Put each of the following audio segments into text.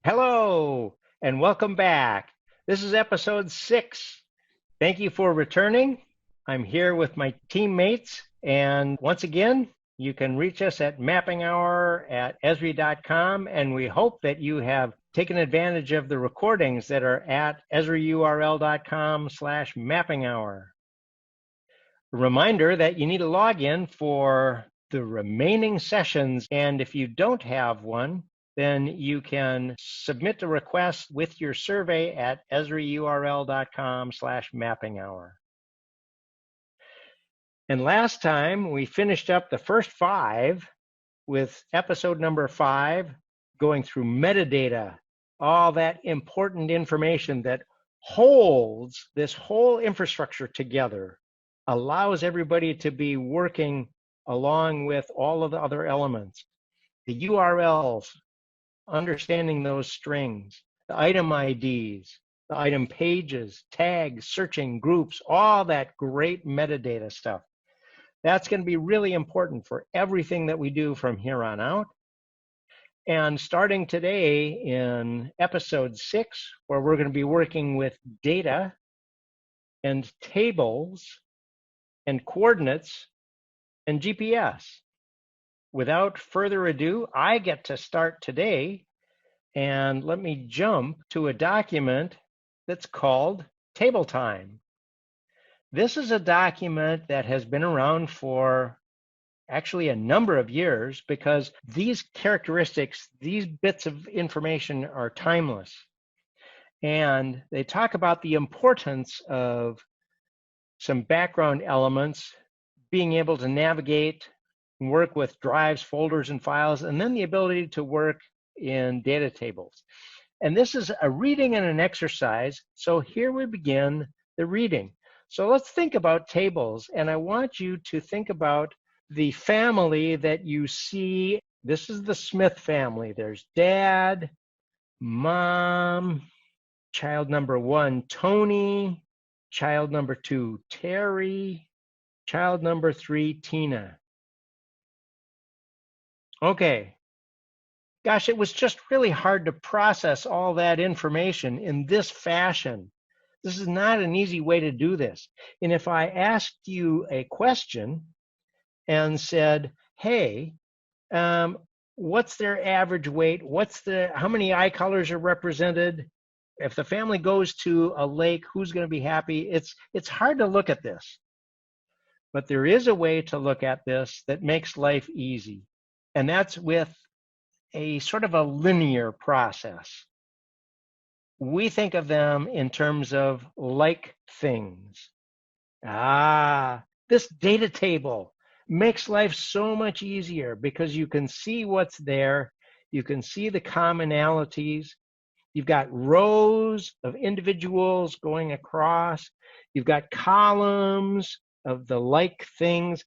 Hello, and welcome back. This is episode 6. Thank you for returning. I'm here with my teammates, and once again, you can reach us at mappinghour@esri.com, and we hope that you have taken advantage of the recordings that are at esriurl.com/mappinghour. A reminder that you need a login for the remaining sessions, and if you don't have one, then you can submit a request with your survey at esriurl.com/mappinghour. And last time we finished up the first 5 with episode number 5, going through metadata, all that important information that holds this whole infrastructure together, allows everybody to be working along with all of the other elements, the URLs, understanding those strings, the item IDs, the item pages, tags, searching, groups, all that great metadata stuff. That's going to be really important for everything that we do from here on out. And starting today in episode 6, where we're going to be working with data and tables and coordinates and GPS. Without further ado, I get to start today, and let me jump to a document that's called Table Time. This is a document that has been around for actually a number of years because these characteristics, these bits of information are timeless. And they talk about the importance of some background elements, being able to navigate and work with drives, folders, and files, and then the ability to work in data tables. And this is a reading and an exercise. So here we begin the reading. So let's think about tables. And I want you to think about the family that you see. This is the Smith family. There's dad, mom, child number 1, Tony, child number 2, Terry, child number 3, Tina. Okay. Gosh, it was just really hard to process all that information in this fashion. This is not an easy way to do this. And if I asked you a question and said, hey, what's their average weight? How many eye colors are represented? If the family goes to a lake, who's going to be happy? It's hard to look at this. But there is a way to look at this that makes life easy. And that's with a sort of a linear process. We think of them in terms of like things. This data table makes life so much easier because you can see what's there. You can see the commonalities. You've got rows of individuals going across. You've got columns of the like things.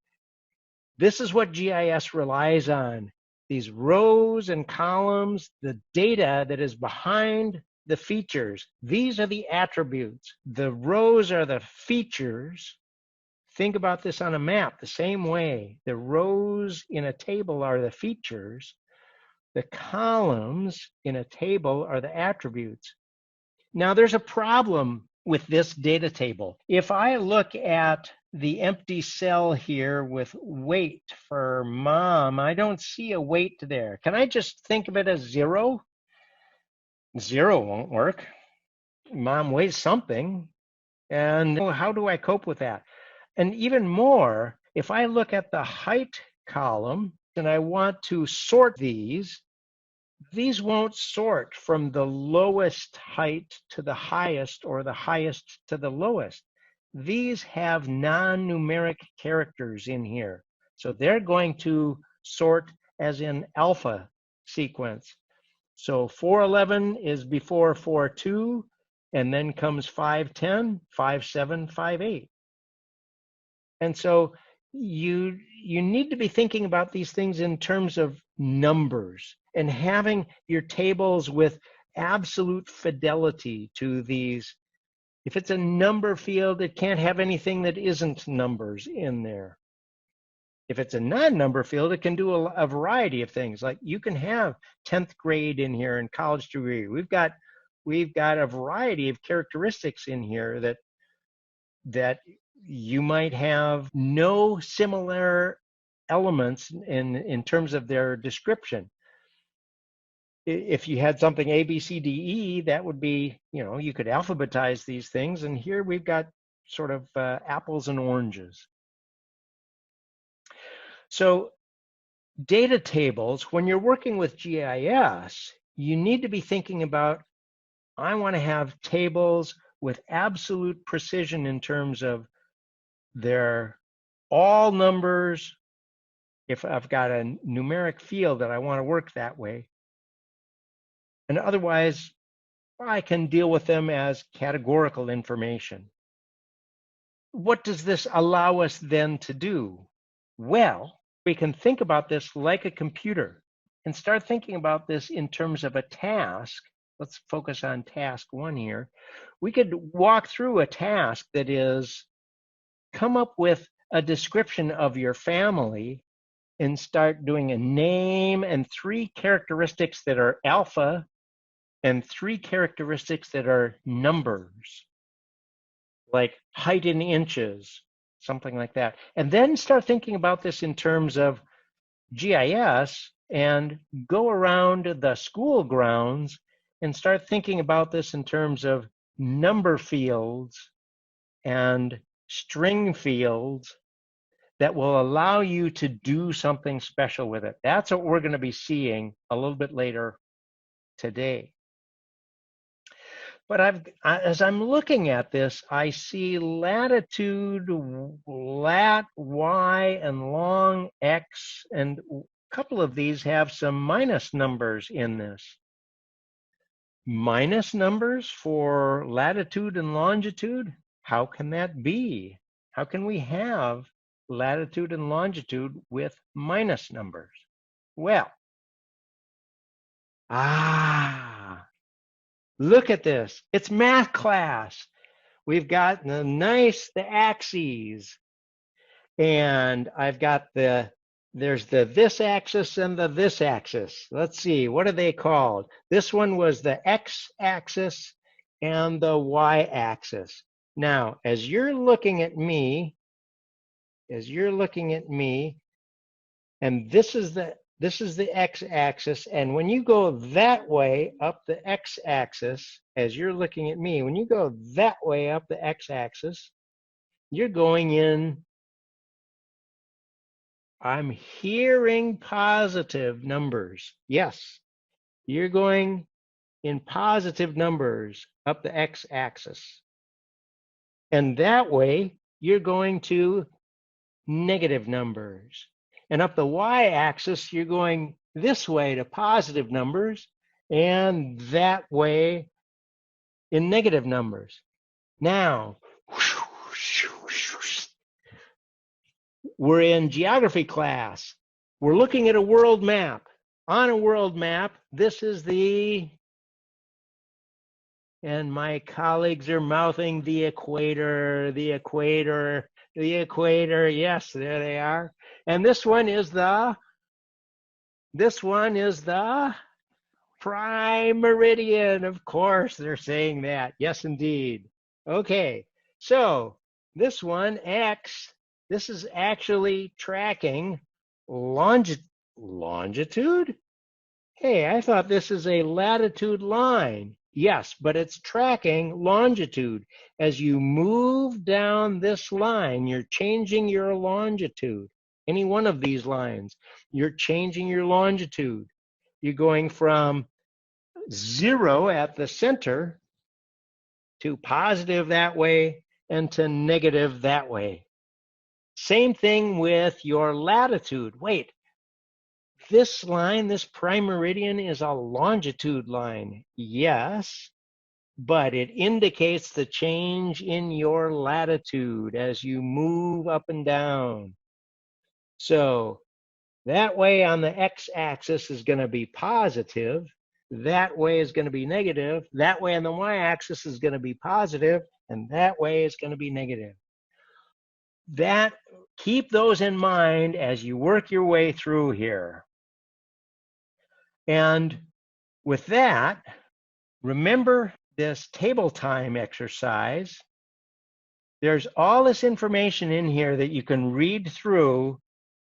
This is what GIS relies on. These rows and columns, the data that is behind the features. These are the attributes. The rows are the features. Think about this on a map the same way. The rows in a table are the features. The columns in a table are the attributes. Now, there's a problem with this data table. If I look at the empty cell here with weight for mom, I don't see a weight there. Can I just think of it as 0? 0 won't work. Mom weighs something. And how do I cope with that? And even more, if I look at the height column and I want to sort these won't sort from the lowest height to the highest or the highest to the lowest. These have non-numeric characters in here. So they're going to sort as in alpha sequence. So 411 is before 42, and then comes 510, 57, 58. And so you need to be thinking about these things in terms of numbers and having your tables with absolute fidelity to these. If it's a number field, it can't have anything that isn't numbers in there. If it's a non-number field, it can do a variety of things. Like you can have 10th grade in here and college degree. We've got a variety of characteristics in here that you might have no similar elements in terms of their description. If you had something A, B, C, D, E, that would be, you could alphabetize these things. And here we've got sort of apples and oranges. So data tables, when you're working with GIS, you need to be thinking about, I want to have tables with absolute precision in terms of their all numbers. If I've got a numeric field that I want to work that way. And otherwise, I can deal with them as categorical information. What does this allow us then to do? Well, we can think about this like a computer and start thinking about this in terms of a task. Let's focus on task 1 here. We could walk through a task that is, come up with a description of your family and start doing a name and 3 characteristics that are alpha and 3 characteristics that are numbers, like height in inches, something like that. And then start thinking about this in terms of GIS and go around the school grounds and start thinking about this in terms of number fields and string fields that will allow you to do something special with it. That's what we're going to be seeing a little bit later today. But as I'm looking at this, I see latitude, lat, y, and long, x, and a couple of these have some minus numbers in this. Minus numbers for latitude and longitude? How can that be? How can we have latitude and longitude with minus numbers? Well, look at this. It's math class. We've got the axes. And I've got there's the this axis and the this axis. Let's see, what are they called? This one was the x-axis and the y-axis. Now, as you're looking at me, and this is the x-axis, and when you go that way up the x-axis, as you're looking at me, when you go that way up the x-axis, you're going in, I'm hearing positive numbers. Yes, you're going in positive numbers up the x-axis. And that way, you're going to negative numbers. And up the y-axis, you're going this way to positive numbers, and that way in negative numbers. Now, we're in geography class. We're looking at a world map. On a world map, this is and my colleagues are mouthing the equator, the equator, the equator. Yes, there they are. And this one is the prime meridian. Of course, they're saying that. Yes, indeed. Okay, so this one, X, this is actually tracking longitude? Hey, I thought this is a latitude line. Yes, but it's tracking longitude. As you move down this line, you're changing your longitude. Any one of these lines, you're changing your longitude. You're going from 0 at the center to positive that way and to negative that way. Same thing with your latitude. Wait, this line, this prime meridian, is a longitude line. Yes, but it indicates the change in your latitude as you move up and down. So that way on the x-axis is going to be positive. That way is going to be negative. That way on the y-axis is going to be positive, and that way is going to be negative. keep those in mind as you work your way through here. And with that, remember this table time exercise. There's all this information in here that you can read through,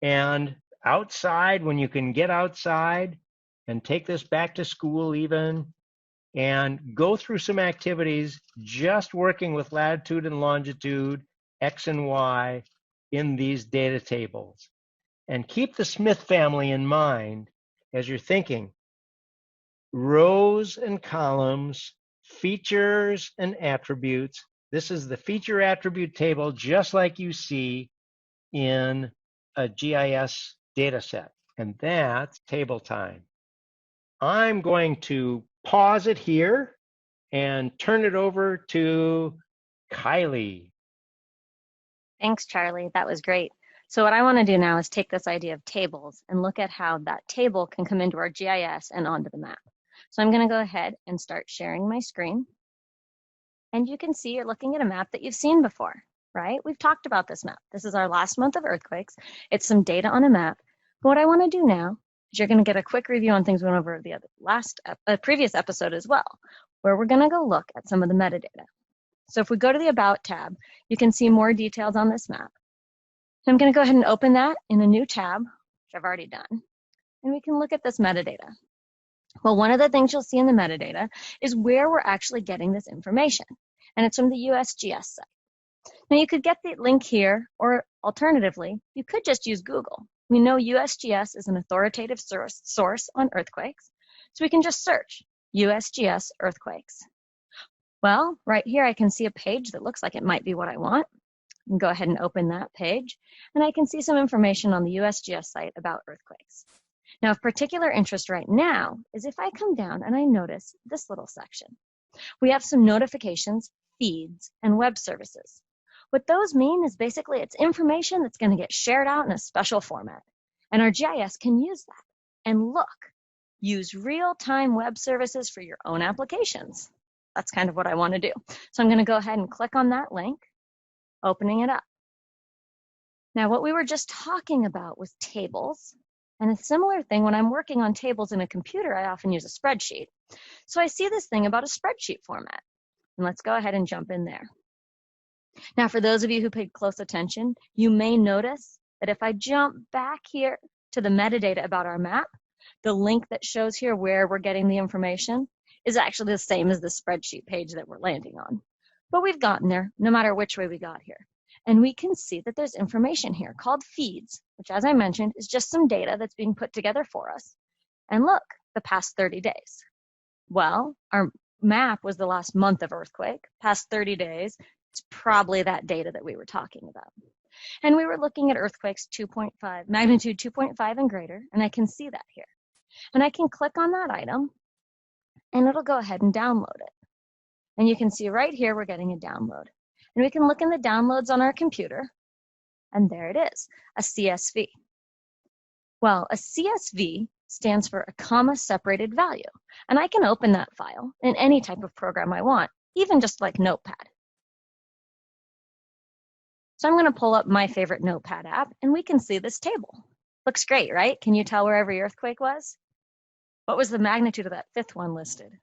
and outside, when you can get outside and take this back to school even, and go through some activities just working with latitude and longitude, X and Y in these data tables. And keep the Smith family in mind as you're thinking. Rows and columns, features and attributes. This is the feature attribute table just like you see in a GIS data set. And that's table time. I'm going to pause it here and turn it over to Kylie. Thanks, Charlie. That was great. So what I want to do now is take this idea of tables and look at how that table can come into our GIS and onto the map. So I'm going to go ahead and start sharing my screen. And you can see you're looking at a map that you've seen before, right? We've talked about this map. This is our last month of earthquakes. It's some data on a map. But what I want to do now is you're going to get a quick review on things we went over the previous episode as well, where we're going to go look at some of the metadata. So if we go to the About tab, you can see more details on this map. So I'm going to go ahead and open that in a new tab, which I've already done, and we can look at this metadata. Well, one of the things you'll see in the metadata is where we're actually getting this information, and it's from the USGS site. Now, you could get the link here, or alternatively, you could just use Google. We know USGS is an authoritative source on earthquakes, so we can just search USGS earthquakes. Well, right here, I can see a page that looks like it might be what I want. I can go ahead and open that page, and I can see some information on the USGS site about earthquakes. Now, of particular interest right now is if I come down and I notice this little section. We have some notifications, feeds, and web services. What those mean is basically it's information that's going to get shared out in a special format, and our GIS can use that. And look, use real-time web services for your own applications. That's kind of what I want to do. So I'm going to go ahead and click on that link, opening it up. Now, what we were just talking about was tables. And a similar thing, when I'm working on tables in a computer, I often use a spreadsheet. So I see this thing about a spreadsheet format. And let's go ahead and jump in there. Now, for those of you who paid close attention, you may notice that if I jump back here to the metadata about our map, the link that shows here where we're getting the information is actually the same as the spreadsheet page that we're landing on. But we've gotten there, no matter which way we got here. And we can see that there's information here called feeds, which, as I mentioned, is just some data that's being put together for us. And look, the past 30 days. Well, our map was the last month of earthquake. Past 30 days, it's probably that data that we were talking about. And we were looking at earthquakes 2.5, magnitude 2.5 and greater, and I can see that here. And I can click on that item, and it'll go ahead and download it. And you can see right here, we're getting a download. And we can look in the downloads on our computer, and there it is, a CSV. Well, a CSV stands for a comma-separated value, and I can open that file in any type of program I want, even just like Notepad. So I'm going to pull up my favorite Notepad app, and we can see this table. Looks great, right? Can you tell where every earthquake was? What was the magnitude of that fifth one listed?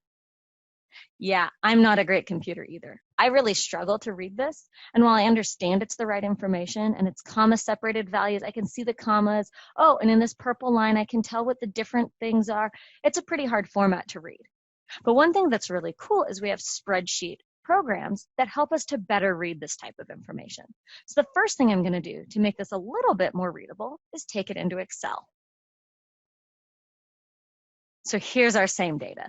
Yeah, I'm not a great computer either. I really struggle to read this. And while I understand it's the right information and it's comma-separated values, I can see the commas. Oh, and in this purple line, I can tell what the different things are. It's a pretty hard format to read. But one thing that's really cool is we have spreadsheet programs that help us to better read this type of information. So the first thing I'm going to do to make this a little bit more readable is take it into Excel. So here's our same data.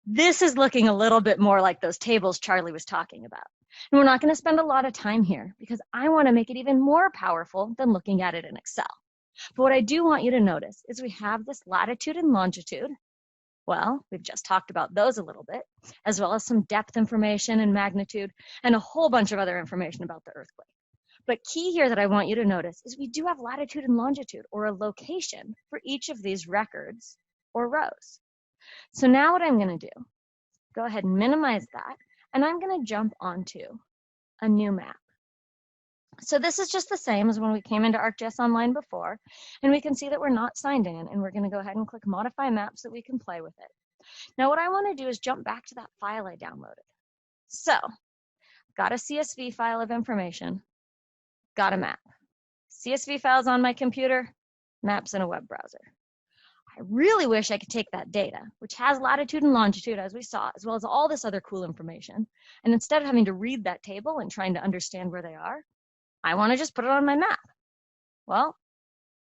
This is looking a little bit more like those tables Charlie was talking about. And we're not going to spend a lot of time here because I want to make it even more powerful than looking at it in Excel. But what I do want you to notice is we have this latitude and longitude. Well, we've just talked about those a little bit, as well as some depth information and magnitude, and a whole bunch of other information about the earthquake. But key here that I want you to notice is we do have latitude and longitude, or a location, for each of these records or rows. So now what I'm going to do, go ahead and minimize that, and I'm going to jump onto a new map. So this is just the same as when we came into ArcGIS Online before, and we can see that we're not signed in, and we're going to go ahead and click Modify Map so we can play with it. Now what I want to do is jump back to that file I downloaded. So, got a CSV file of information, got a map. CSV file's on my computer, maps in a web browser. I really wish I could take that data, which has latitude and longitude as we saw, as well as all this other cool information, and instead of having to read that table and trying to understand where they are, I want to just put it on my map. Well,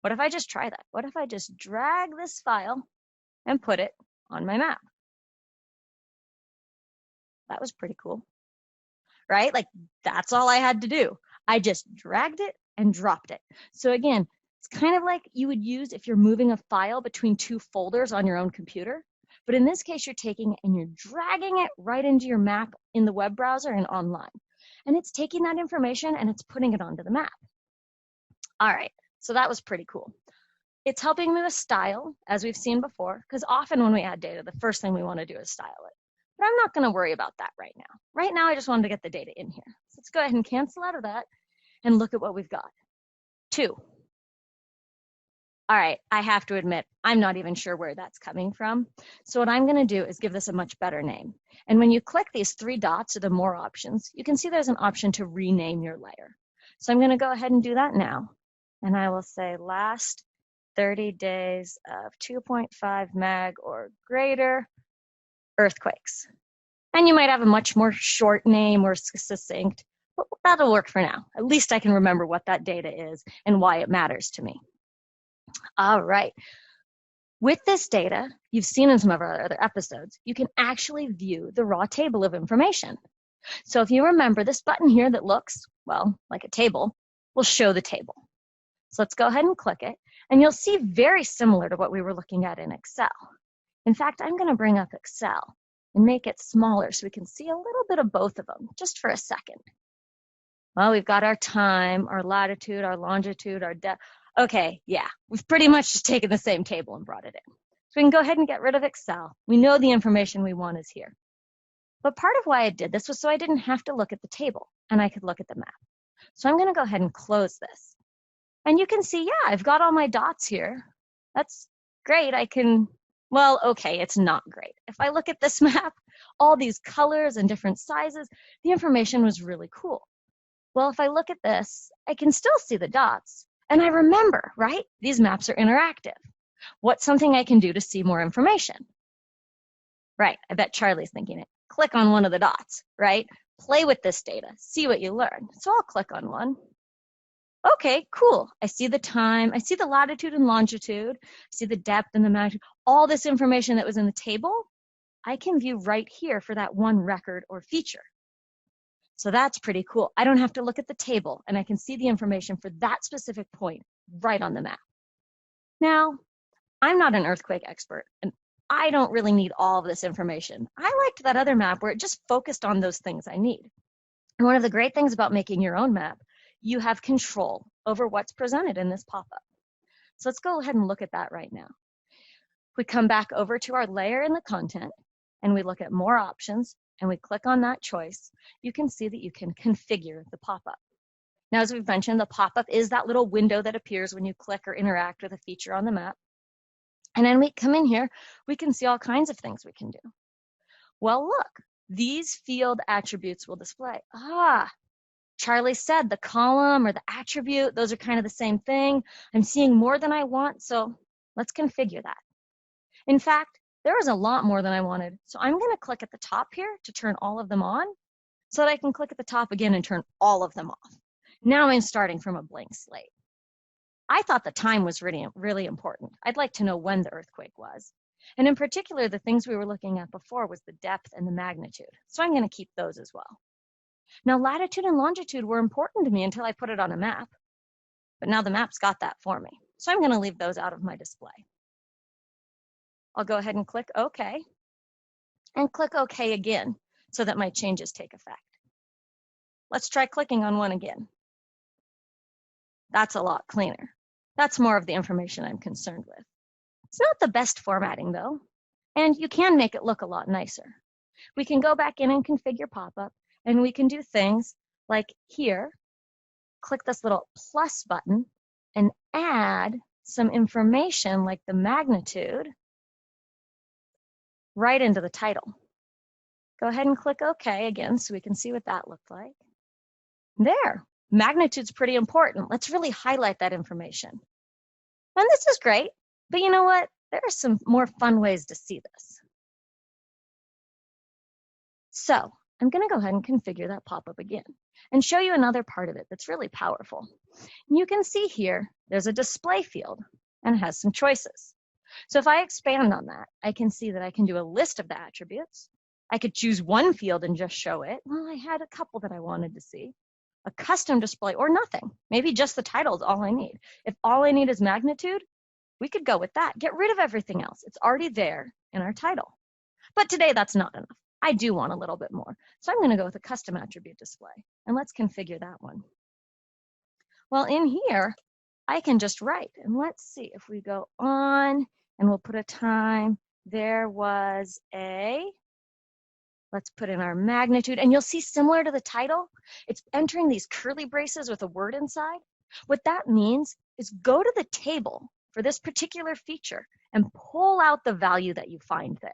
what if I just try that? What if I just drag this file and put it on my map? That was pretty cool, right? Like that's all I had to do. I just dragged it and dropped it. So again, it's kind of like you would use if you're moving a file between two folders on your own computer. But in this case, you're taking it and you're dragging it right into your map in the web browser and online. And it's taking that information and it's putting it onto the map. All right, so that was pretty cool. It's helping me with style, as we've seen before, because often when we add data, the first thing we want to do is style it. But I'm not going to worry about that right now. Right now, I just wanted to get the data in here. So let's go ahead and cancel out of that and look at what we've got. 2. All right, I have to admit, I'm not even sure where that's coming from. So what I'm going to do is give this a much better name. And when you click these 3 dots or the more options, you can see there's an option to rename your layer. So I'm going to go ahead and do that now. And I will say last 30 days of 2.5 mag or greater earthquakes. And you might have a much more short name or succinct, but that'll work for now. At least I can remember what that data is and why it matters to me. All right. With this data, you've seen in some of our other episodes, you can actually view the raw table of information. So if you remember, this button here that looks, well, like a table, will show the table. So let's go ahead and click it, and you'll see very similar to what we were looking at in Excel. In fact, I'm going to bring up Excel and make it smaller so we can see a little bit of both of them, just for a second. Well, we've got our time, our latitude, our longitude, our depth. Okay, yeah, we've pretty much just taken the same table and brought it in. So we can go ahead and get rid of Excel. We know the information we want is here. But part of why I did this was so I didn't have to look at the table and I could look at the map. So I'm going to go ahead and close this. And you can see, yeah, I've got all my dots here. That's great. I can, well, okay, it's not great. If I look at this map, all these colors and different sizes, the information was really cool. Well, if I look at this, I can still see the dots. And I remember, right? These maps are interactive. What's something I can do to see more information? Right, I bet Charlie's thinking it. Click on one of the dots, right? Play with this data, see what you learn. So I'll click on one. Okay, cool. I see the time, I see the latitude and longitude, I see the depth and the magnitude, all this information that was in the table, I can view right here for that one record or feature. So that's pretty cool. I don't have to look at the table and I can see the information for that specific point right on the map. Now, I'm not an earthquake expert and I don't really need all of this information. I liked that other map where it just focused on those things I need. And one of the great things about making your own map, you have control over what's presented in this pop-up. So let's go ahead and look at that right now. We come back over to our layer in the content and we look at more options and we click on that choice, you can see that you can configure the pop-up. Now, as we've mentioned, the pop-up is that little window that appears when you click or interact with a feature on the map. And then we come in here, we can see all kinds of things we can do. Well, look, these field attributes will display. Charlie said the column or the attribute, those are kind of the same thing. I'm seeing more than I want, so let's configure that. In fact, there was a lot more than I wanted, so I'm going to click at the top here to turn all of them on so that I can click at the top again and turn all of them off. Now I'm starting from a blank slate. I thought the time was really important. I'd like to know when the earthquake was. And in particular, the things we were looking at before was the depth and the magnitude. So I'm going to keep those as well. Now, latitude and longitude were important to me until I put it on a map. But now the map's got that for me. So I'm going to leave those out of my display. I'll go ahead and click OK. And click OK again so that my changes take effect. Let's try clicking on one again. That's a lot cleaner. That's more of the information I'm concerned with. It's not the best formatting though, and you can make it look a lot nicer. We can go back in and configure pop-up, and we can do things like here, click this little plus button and add some information like the magnitude right into the title. Go ahead and click OK again so we can see what that looked like. There, magnitude's pretty important. Let's really highlight that information. And this is great, but you know what? There are some more fun ways to see this. So I'm going to go ahead and configure that pop-up again and show you another part of it that's really powerful. You can see here, there's a display field and it has some choices. So if I expand on that, I can see that I can do a list of the attributes. I could choose one field and just show it. Well, I had a couple that I wanted to see. A custom display or nothing. Maybe just the title is all I need. If all I need is magnitude, we could go with that. Get rid of everything else. It's already there in our title. But today that's not enough. I do want a little bit more. So I'm going to go with a custom attribute display. And let's configure that one. Well, in here, I can just write. And let's see if we go on and we'll put a time. There was a, let's put in our magnitude. And you'll see similar to the title, it's entering these curly braces with a word inside. What that means is go to the table for this particular feature and pull out the value that you find there.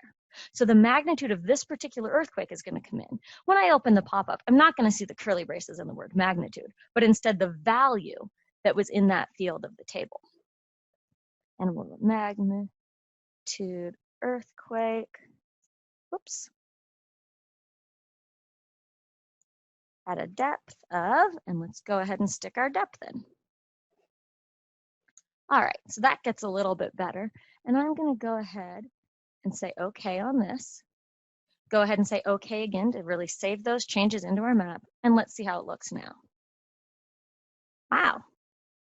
So the magnitude of this particular earthquake is going to come in. When I open the pop-up, I'm not going to see the curly braces and the word magnitude, but instead the value that was in that field of the table. And we'll magnitude earthquake. Whoops. At a depth of, and let's go ahead and stick our depth in. All right, so that gets a little bit better. And I'm going to go ahead and say OK on this. Go ahead and say OK again to really save those changes into our map. And let's see how it looks now. Wow,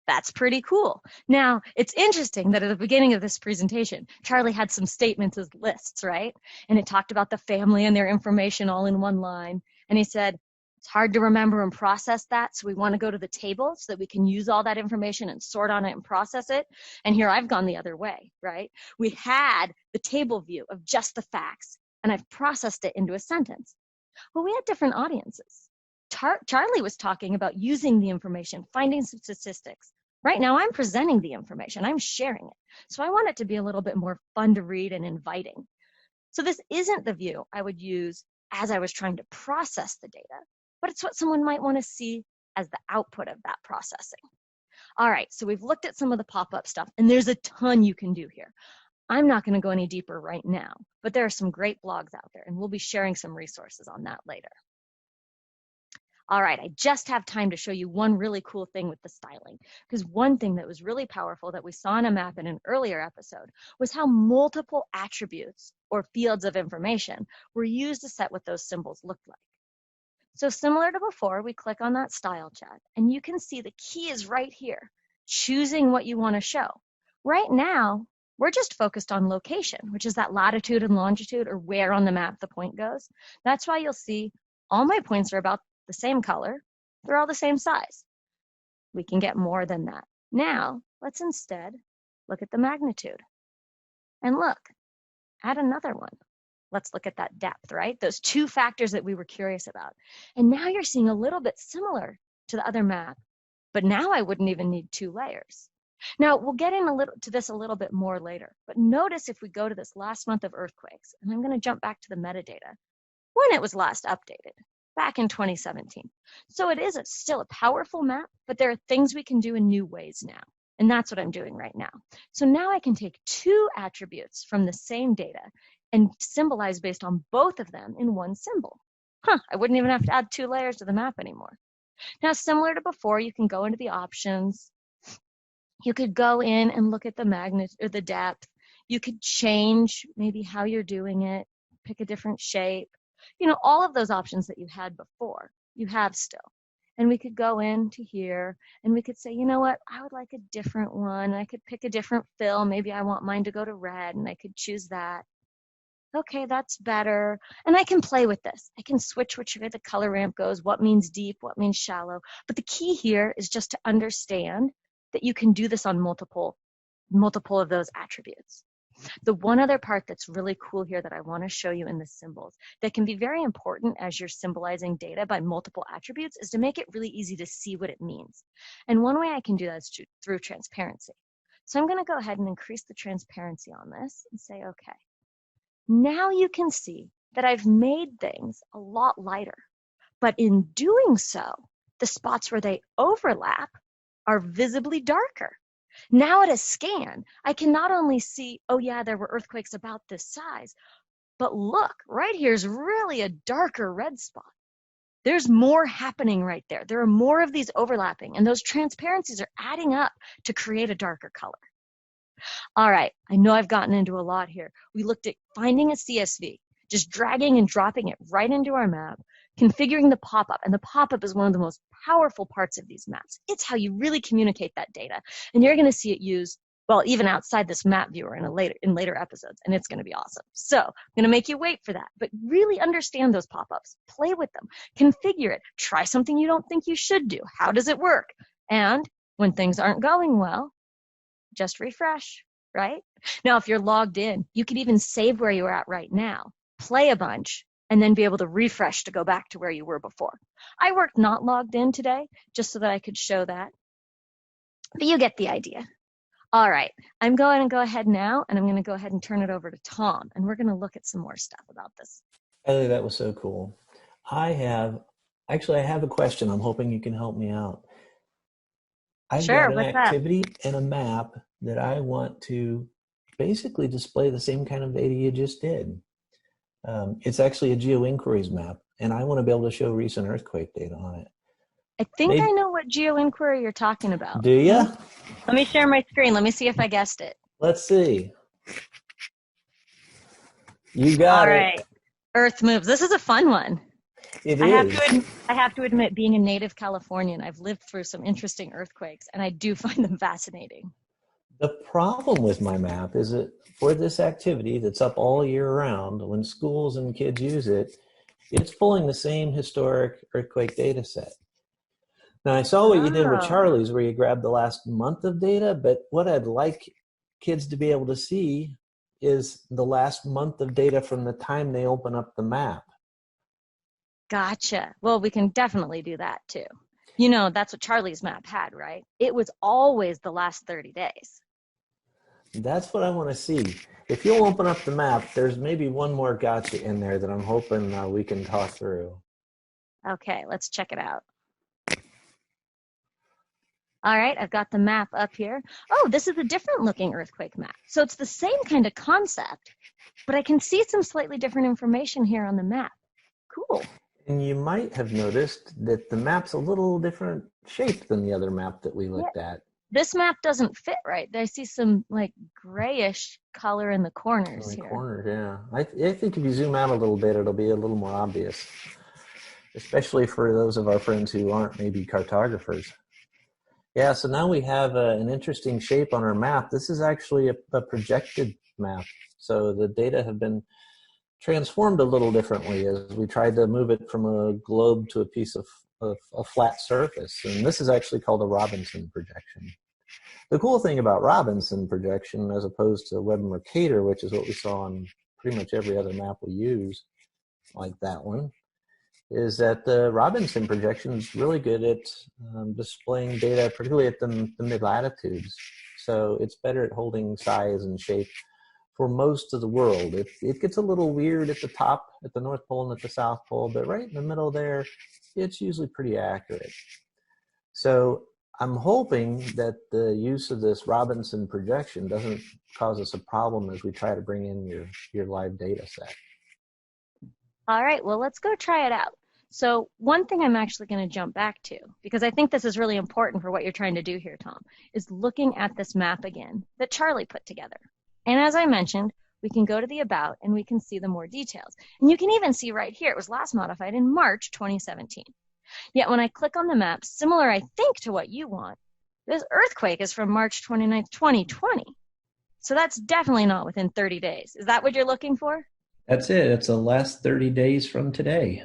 that's pretty cool. Now, it's interesting that at the beginning of this presentation, Charlie had some statements as lists, right? And it talked about the family and their information all in one line. And he said, it's hard to remember and process that, so we want to go to the table so that we can use all that information and sort on it and process it. And here I've gone the other way, right? We had the table view of just the facts, and I've processed it into a sentence. Well, we had different audiences. Charlie was talking about using the information, finding some statistics. Right now, I'm presenting the information. I'm sharing it. So I want it to be a little bit more fun to read and inviting. So this isn't the view I would use as I was trying to process the data, but it's what someone might want to see as the output of that processing. All right, so we've looked at some of the pop-up stuff, and there's a ton you can do here. I'm not going to go any deeper right now, but there are some great blogs out there, and we'll be sharing some resources on that later. All right, I just have time to show you one really cool thing with the styling, because one thing that was really powerful that we saw in a map in an earlier episode was how multiple attributes or fields of information were used to set what those symbols looked like. So similar to before, we click on that style chat, and you can see the key is right here, choosing what you want to show. Right now, we're just focused on location, which is that latitude and longitude, or where on the map the point goes. That's why you'll see all my points are about the same color. They're all the same size. We can get more than that. Now, let's instead look at the magnitude. And look, add another one. Let's look at that depth, right? Those two factors that we were curious about. And now you're seeing a little bit similar to the other map, but now I wouldn't even need 2 layers. Now, we'll get to this a little bit more later, but notice if we go to this last month of earthquakes, and I'm going to jump back to the metadata, when it was last updated, back in 2017. So it is still a powerful map, but there are things we can do in new ways now. And that's what I'm doing right now. So now I can take 2 attributes from the same data and symbolize based on both of them in one symbol. I wouldn't even have to add 2 layers to the map anymore. Now, similar to before, you can go into the options. You could go in and look at the magnitude or the depth. You could change maybe how you're doing it, pick a different shape. You know, all of those options that you had before, you have still. And we could go into here and we could say, you know what, I would like a different one. I could pick a different fill. Maybe I want mine to go to red and I could choose that. Okay, that's better. And I can play with this. I can switch which way the color ramp goes, what means deep, what means shallow. But the key here is just to understand that you can do this on multiple of those attributes. The one other part that's really cool here that I want to show you in the symbols that can be very important as you're symbolizing data by multiple attributes is to make it really easy to see what it means. And one way I can do that is through transparency. So I'm going to go ahead and increase the transparency on this and say, okay, now you can see that I've made things a lot lighter. But in doing so, the spots where they overlap are visibly darker. Now at a scan, I can not only see, oh yeah, there were earthquakes about this size, but look, right here's really a darker red spot. There's more happening right there. There are more of these overlapping, and those transparencies are adding up to create a darker color. All right, I know I've gotten into a lot here. We looked at finding a CSV, just dragging and dropping it right into our map, configuring the pop-up, and the pop-up is one of the most powerful parts of these maps. It's how you really communicate that data, and you're going to see it used, well, even outside this map viewer in later episodes, and it's going to be awesome. So I'm going to make you wait for that, but really understand those pop-ups, play with them, configure it, try something you don't think you should do. How does it work? And when things aren't going well, just refresh, right? Now, if you're logged in, you could even save where you're at right now, play a bunch, and then be able to refresh to go back to where you were before. I worked not logged in today, just so that I could show that. But you get the idea. All right, I'm going to go ahead now, and I'm going to go ahead and turn it over to Tom, and we're going to look at some more stuff about this. Kylie, that was so cool. I have a question. I'm hoping you can help me out. I've got an activity and a map that I want to basically display the same kind of data you just did. It's actually a GeoInquiries map, and I want to be able to show recent earthquake data on it. I think I know what GeoInquiry you're talking about. Do you? Let me share my screen. Let me see if I guessed it. Let's see. You got it. All right. Earth moves. This is a fun one. It is. I have to admit, being a native Californian, I've lived through some interesting earthquakes, and I do find them fascinating. The problem with my map is that for this activity that's up all year round, when schools and kids use it, it's pulling the same historic earthquake data set. Now, I saw what you did with Charlie's, where you grabbed the last month of data, but what I'd like kids to be able to see is the last month of data from the time they open up the map. Gotcha. Well, we can definitely do that too. You know, that's what Charlie's map had, right? It was always the last 30 days. That's what I want to see. If you'll open up the map, there's maybe one more gotcha in there that I'm hoping we can talk through. Okay, let's check it out. All right, I've got the map up here. Oh, this is a different looking earthquake map. So it's the same kind of concept, but I can see some slightly different information here on the map. Cool. And you might have noticed that the map's a little different shape than the other map that we looked at. This map doesn't fit right. I see some like grayish color in the corners here. Corners, yeah. I think if you zoom out a little bit, it'll be a little more obvious, especially for those of our friends who aren't maybe cartographers. Yeah, so now we have an interesting shape on our map. This is actually a projected map. So the data have been transformed a little differently as we tried to move it from a globe to a piece of a flat surface. And this is actually called a Robinson projection. The cool thing about Robinson projection, as opposed to Webb-Mercator, which is what we saw on pretty much every other map we use, like that one, is that the Robinson projection is really good at displaying data, particularly at the mid-latitudes. So it's better at holding size and shape for most of the world. It gets a little weird at the top, at the North Pole and at the South Pole, but right in the middle there, it's usually pretty accurate. So I'm hoping that the use of this Robinson projection doesn't cause us a problem as we try to bring in your live data set. All right, well, let's go try it out. So one thing I'm actually going to jump back to, because I think this is really important for what you're trying to do here, Tom, is looking at this map again that Charlie put together. And as I mentioned, we can go to the About and we can see the more details. And you can even see right here, it was last modified in March 2017. Yet when I click on the map, similar, I think, to what you want, this earthquake is from March 29th, 2020. So that's definitely not within 30 days. Is that what you're looking for? That's it. It's the last 30 days from today.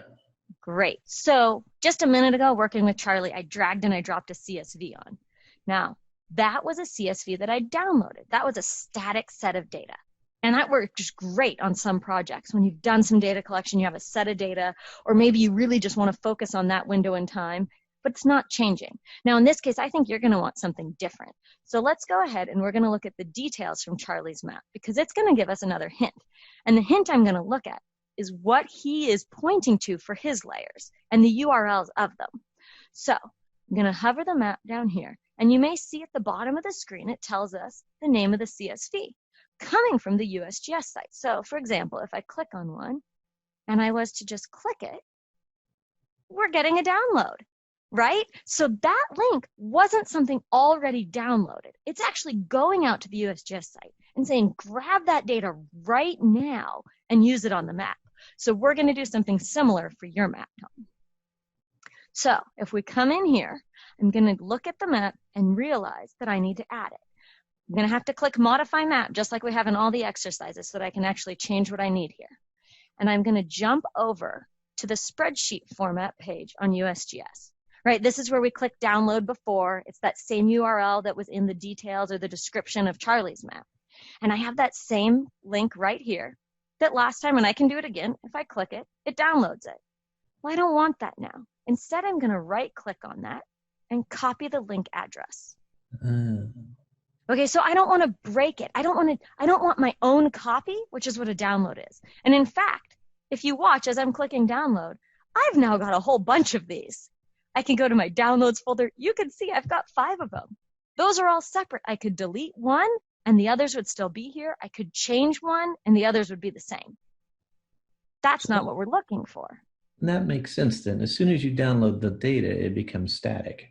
Great. So just a minute ago, working with Charlie, I dragged and I dropped a CSV on. Now, that was a CSV that I downloaded. That was a static set of data. And that works great on some projects. When you've done some data collection, you have a set of data, or maybe you really just want to focus on that window in time, but it's not changing. Now, in this case, I think you're going to want something different. So let's go ahead and we're going to look at the details from Charlie's map, because it's going to give us another hint. And the hint I'm going to look at is what he is pointing to for his layers and the URLs of them. So I'm going to hover the map down here, and you may see at the bottom of the screen, it tells us the name of the CSV coming from the USGS site. So for example, if I click on one and I was to just click it, we're getting a download, right? So that link wasn't something already downloaded. It's actually going out to the USGS site and saying, grab that data right now and use it on the map. So we're going to do something similar for your map, Tom. So if we come in here, I'm going to look at the map and realize that I need to add it. I'm going to have to click Modify Map, just like we have in all the exercises, so that I can actually change what I need here. And I'm going to jump over to the spreadsheet format page on USGS. Right, this is where we clicked download before. It's that same URL that was in the details or the description of Charlie's map. And I have that same link right here that last time, and I can do it again. If I click it, it downloads it. Well, I don't want that now. Instead, I'm going to right-click on that and copy the link address. Okay, so I don't want to break it. I don't want my own copy, which is what a download is. And in fact, if you watch as I'm clicking download, I've now got a whole bunch of these. I can go to my downloads folder. You can see I've got 5 of them. Those are all separate. I could delete one and the others would still be here. I could change one and the others would be the same. That's not what we're looking for. That makes sense then. As soon as you download the data, it becomes static.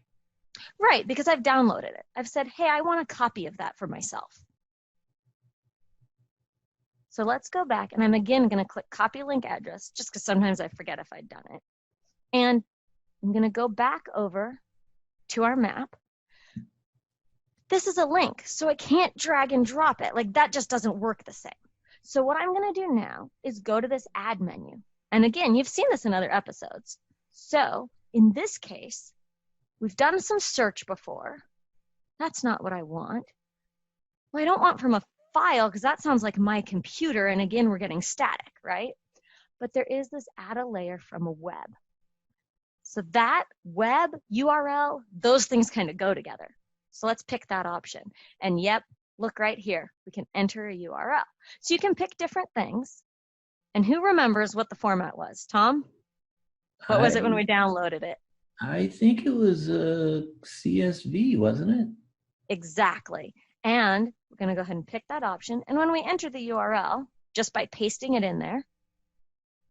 Right, because I've downloaded it. I've said, hey, I want a copy of that for myself. So let's go back, and I'm again going to click copy link address, just because sometimes I forget if I'd done it. And I'm going to go back over to our map. This is a link, so I can't drag and drop it. Like, that just doesn't work the same. So what I'm going to do now is go to this add menu. And again, you've seen this in other episodes. So in this case, we've done some search before. That's not what I want. Well, I don't want from a file, because that sounds like my computer. And again, we're getting static, right? But there is this add a layer from a web. So that web, URL, those things kind of go together. So let's pick that option. And yep, look right here. We can enter a URL. So you can pick different things. And who remembers what the format was? Tom? What was it when we downloaded it? I think it was a CSV, wasn't it? Exactly. And we're going to go ahead and pick that option. And when we enter the URL, just by pasting it in there,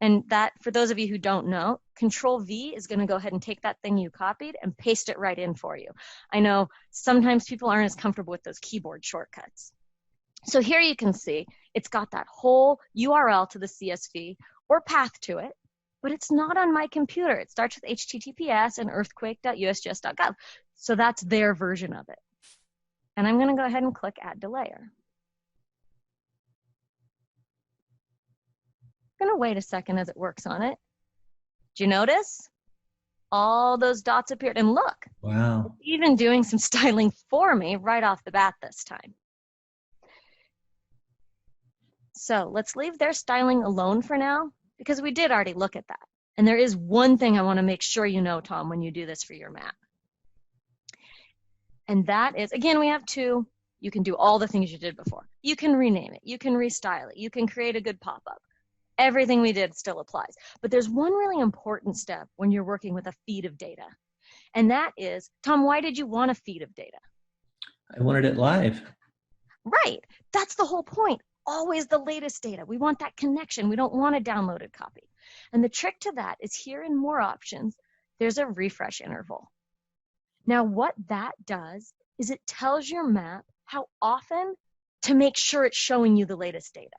and that, for those of you who don't know, Control V is going to go ahead and take that thing you copied and paste it right in for you. I know sometimes people aren't as comfortable with those keyboard shortcuts. So here you can see it's got that whole URL to the CSV or path to it, but it's not on my computer. It starts with HTTPS and earthquake.usgs.gov. So that's their version of it. And I'm going to go ahead and click Add to Layer. I'm going to wait a second as it works on it. Do you notice? All those dots appeared. And look, wow, it's even doing some styling for me right off the bat this time. So let's leave their styling alone for now, because we did already look at that. And there is one thing I want to make sure you know, Tom, when you do this for your map. And that is, again, we have 2. You can do all the things you did before. You can rename it. You can restyle it. You can create a good pop-up. Everything we did still applies. But there's one really important step when you're working with a feed of data. And that is, Tom, why did you want a feed of data? I wanted it live. Right. That's the whole point. Always the latest data. We want that connection. We don't want a downloaded copy. And the trick to that is here in More Options, there's a refresh interval. Now, what that does is it tells your map how often to make sure it's showing you the latest data.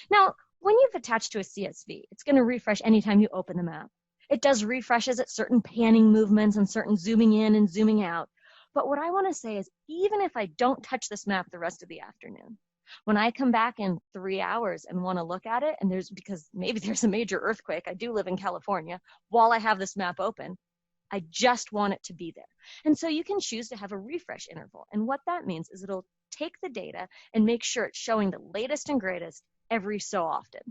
Now, when you've attached to a CSV, it's going to refresh anytime you open the map. It does refreshes at certain panning movements and certain zooming in and zooming out. But what I want to say is, even if I don't touch this map the rest of the afternoon, when I come back in 3 hours and want to look at it, and because maybe there's a major earthquake, I do live in California, while I have this map open, I just want it to be there. And so you can choose to have a refresh interval. And what that means is it'll take the data and make sure it's showing the latest and greatest every so often.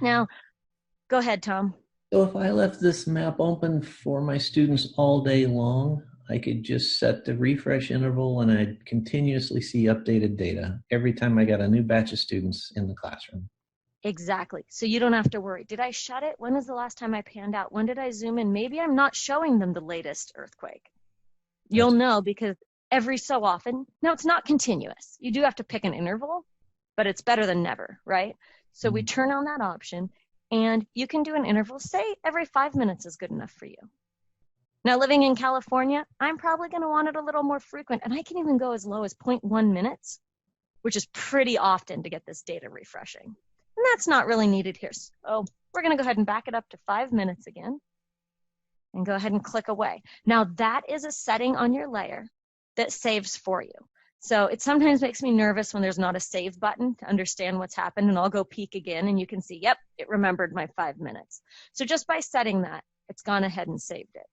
Now, go ahead, Tom. So if I left this map open for my students all day long, I could just set the refresh interval and I'd continuously see updated data every time I got a new batch of students in the classroom. Exactly. So you don't have to worry. Did I shut it? When was the last time I panned out? When did I zoom in? Maybe I'm not showing them the latest earthquake. You'll know because every so often, now it's not continuous. You do have to pick an interval, but it's better than never, right? So we turn on that option and you can do an interval, say every 5 minutes is good enough for you. Now living in California, I'm probably gonna want it a little more frequent, and I can even go as low as 0.1 minutes, which is pretty often to get this data refreshing. And that's not really needed here. So we're gonna go ahead and back it up to 5 minutes again and go ahead and click away. Now that is a setting on your layer that saves for you. So it sometimes makes me nervous when there's not a save button to understand what's happened, and I'll go peek again and you can see, yep, it remembered my 5 minutes. So just by setting that, it's gone ahead and saved it.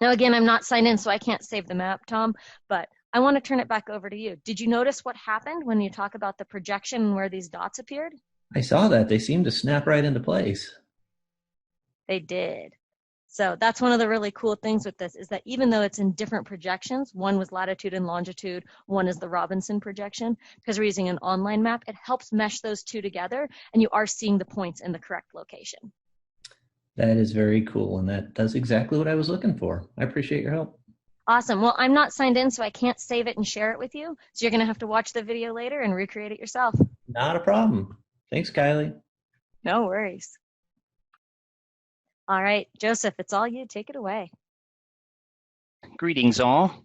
Now again, I'm not signed in, so I can't save the map, Tom, but I want to turn it back over to you. Did you notice what happened when you talk about the projection and where these dots appeared? I saw that. They seem to snap right into place. They did. So that's one of the really cool things with this is that even though it's in different projections, one was latitude and longitude, one is the Robinson projection, because we're using an online map, it helps mesh those two together and you are seeing the points in the correct location. That is very cool, and that does exactly what I was looking for. I appreciate your help. Awesome. Well, I'm not signed in, so I can't save it and share it with you. So you're going to have to watch the video later and recreate it yourself. Not a problem. Thanks, Kylie. No worries. All right, Joseph, it's all you. Take it away. Greetings all.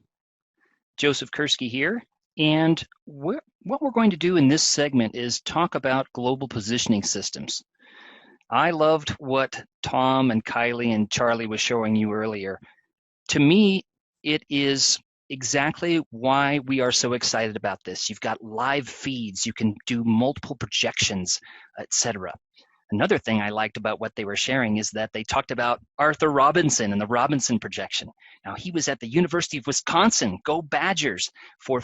Joseph Kursky here. And what we're going to do in this segment is talk about global positioning systems. I loved what Tom and Kylie and Charlie was showing you earlier. To me, it is exactly why we are so excited about this. You've got live feeds, you can do multiple projections, etc. Another thing I liked about what they were sharing is that they talked about Arthur Robinson and the Robinson projection. Now, he was at the University of Wisconsin, go Badgers, for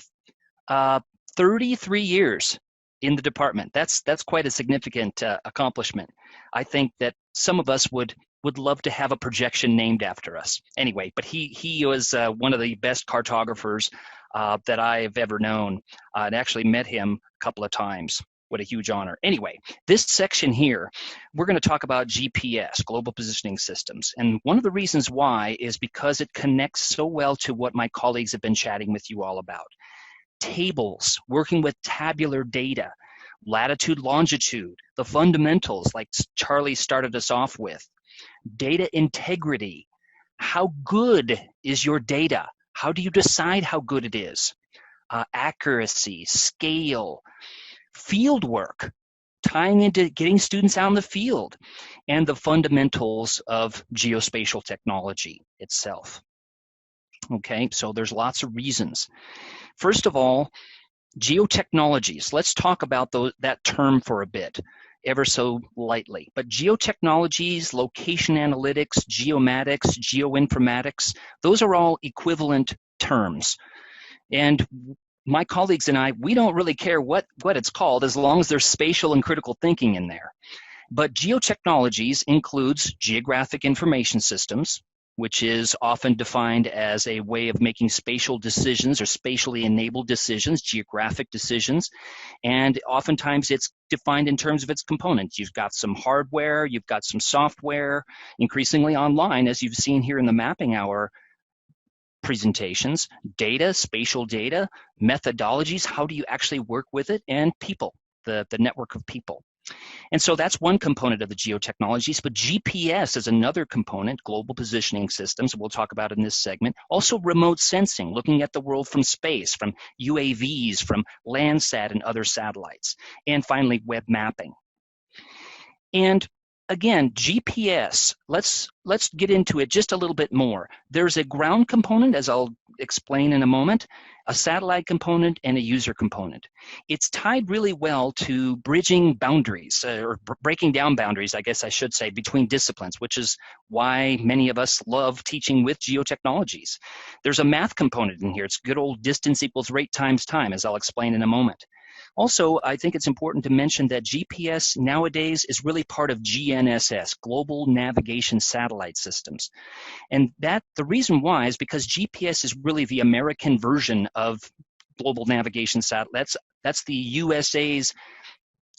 33 years in the department. That's quite a significant accomplishment. I think that some of us would love to have a projection named after us. Anyway, but he was one of the best cartographers that I've ever known. I'd actually met him a couple of times. What a huge honor. Anyway, this section here, we're going to talk about GPS, Global Positioning Systems. And one of the reasons why is because it connects so well to what my colleagues have been chatting with you all about. Tables, working with tabular data, latitude, longitude, the fundamentals like Charlie started us off with, data integrity. How good is your data? How do you decide how good it is? Accuracy, scale, field work, tying into getting students out in the field, and the fundamentals of geospatial technology itself. Okay, so there's lots of reasons. First of all, geotechnologies. Let's talk about that term for a bit, ever so lightly. But geotechnologies, location analytics, geomatics, geoinformatics, those are all equivalent terms. And my colleagues and I, we don't really care what it's called as long as there's spatial and critical thinking in there. But geotechnologies includes geographic information systems, which is often defined as a way of making spatial decisions or spatially enabled decisions, geographic decisions. And oftentimes it's defined in terms of its components. You've got some hardware, you've got some software, increasingly online, as you've seen here in the Mapping Hour presentations, data, spatial data, methodologies, how do you actually work with it, and people, the network of people. And so that's one component of the geotechnologies, but GPS is another component, global positioning systems, we'll talk about in this segment. Also remote sensing, looking at the world from space, from UAVs, from Landsat and other satellites. And finally, web mapping. And again, GPS, let's get into it just a little bit more. There's a ground component, as I'll explain in a moment, a satellite component, and a user component. It's tied really well to bridging boundaries, or breaking down boundaries, I guess I should say, between disciplines, which is why many of us love teaching with geotechnologies. There's a math component in here. It's good old distance equals rate times time, as I'll explain in a moment. Also, I think it's important to mention that GPS nowadays is really part of GNSS, Global Navigation Satellite Systems. And that the reason why is because GPS is really the American version of Global Navigation Satellites. That's the USA's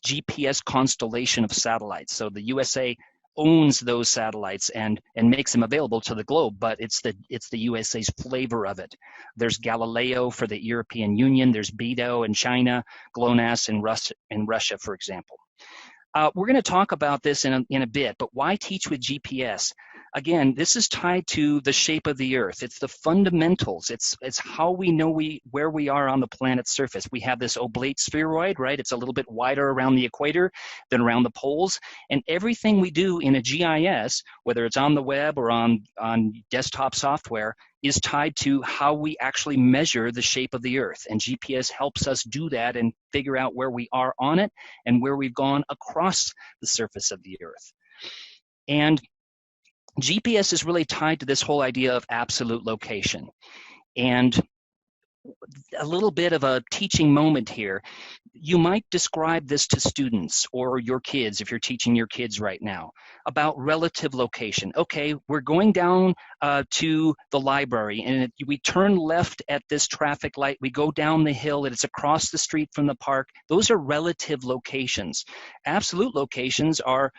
GPS constellation of satellites. So the USA owns those satellites and makes them available to the globe, but it's the USA's flavor of it. There's Galileo for the European Union, there's Beidou in China, GLONASS in Russia, for example. We're going to talk about this in a bit, but why teach with GPS? Again, this is tied to the shape of the Earth. It's the fundamentals. It's how we know where we are on the planet's surface. We have this oblate spheroid, right? It's a little bit wider around the equator than around the poles. And everything we do in a GIS, whether it's on the web or on desktop software, is tied to how we actually measure the shape of the Earth. And GPS helps us do that and figure out where we are on it and where we've gone across the surface of the Earth. And GPS is really tied to this whole idea of absolute location. And a little bit of a teaching moment here. You might describe this to students or your kids, if you're teaching your kids right now, about relative location. Okay, we're going down to the library, and we turn left at this traffic light. We go down the hill, and it's across the street from the park. Those are relative locations. Absolute locations are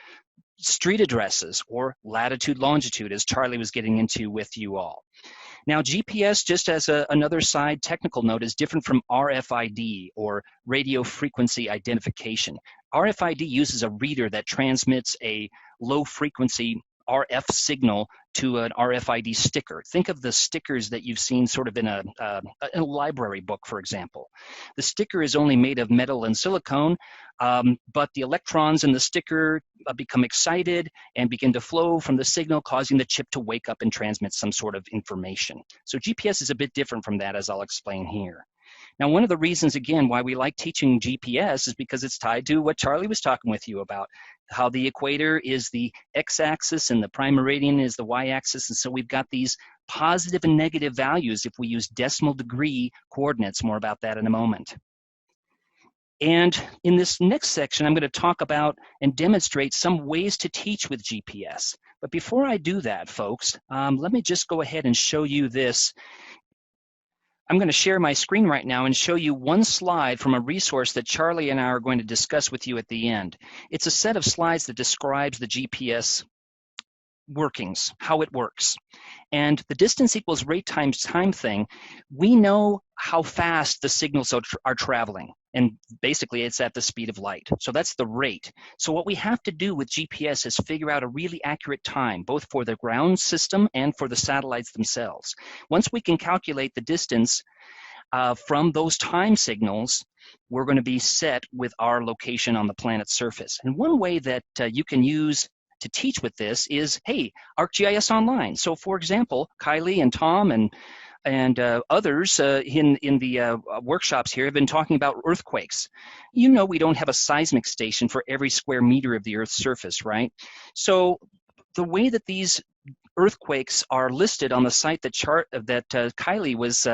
street addresses or latitude, longitude, as Charlie was getting into with you all. Now, GPS, just as another side technical note, is different from RFID, or radio frequency identification. RFID uses a reader that transmits a low frequency RF signal to an RFID sticker. Think of the stickers that you've seen sort of in a library book, for example. The sticker is only made of metal and silicone, but the electrons in the sticker become excited and begin to flow from the signal, causing the chip to wake up and transmit some sort of information. So GPS is a bit different from that, as I'll explain here. Now, one of the reasons, again, why we like teaching GPS is because it's tied to what Charlie was talking with you about, how the equator is the x-axis and the prime meridian is the y-axis. And so we've got these positive and negative values if we use decimal degree coordinates. More about that in a moment. And in this next section, I'm going to talk about and demonstrate some ways to teach with GPS. But before I do that, folks, let me just go ahead and show you this. I'm going to share my screen right now and show you one slide from a resource that Charlie and I are going to discuss with you at the end. It's a set of slides that describes the GPS workings, how it works. And the distance equals rate times time thing, we know how fast the signals are traveling. And basically, it's at the speed of light. So that's the rate. So what we have to do with GPS is figure out a really accurate time, both for the ground system and for the satellites themselves. Once we can calculate the distance from those time signals, we're going to be set with our location on the planet's surface. And one way that you can use to teach with this is, hey, ArcGIS Online. So for example, Kylie and Tom and others in the workshops here have been talking about earthquakes. You know, we don't have a seismic station for every square meter of the Earth's surface, right? So the way that these earthquakes are listed on the site that Kylie was